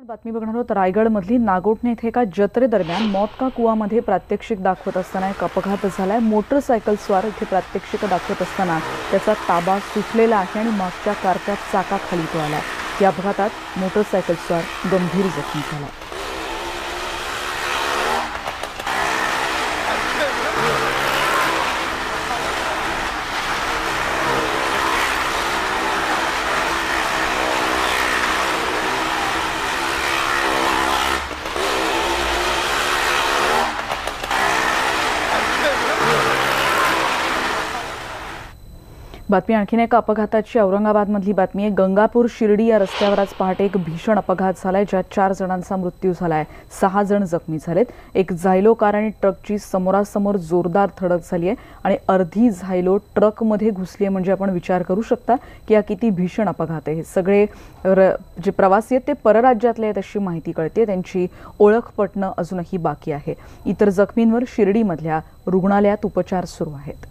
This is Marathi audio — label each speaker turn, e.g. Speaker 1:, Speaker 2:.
Speaker 1: बातमी बघणार आहोत। रायगडमधली नागोठणे येथे एका जत्रेदरम्यान मौत का कुआमध्ये प्रात्यक्षिक दाखवत असताना एक अपघात झालाय। मोटरसायकल स्वार इथे प्रात्यक्षिक दाखवत असताना त्याचा ताबा सुटलेला आहे आणि मागच्या कारच्या चाकाखाली तो आलाय। या अपघातात मोटरसायकल स्वार गंभीर जखमी झाला। बातमी आणखीन एका अपघाताची औरंगाबादमधली बातमी आहे। गंगापूर शिर्डी या रस्त्यावर आज पहाटे एक भीषण अपघात झालाय, ज्यात 4 जणांचा मृत्यू झालाय, 6 जण जखमी झालेत। एक झायलो कार आणि ट्रकची समोरासमोर जोरदार धडक झाली आहे आणि अर्धी झायलो ट्रकमध्ये घुसली आहे। म्हणजे आपण विचार करू शकता की हा किती भीषण अपघात आहे। हे सगळे जे प्रवासी आहेत ते परराज्यातले आहेत अशी माहिती कळते। त्यांची ओळख पटणं अजूनही बाकी आहे। इतर जखमींवर शिर्डीमधल्या रुग्णालयात उपचार सुरू आहेत।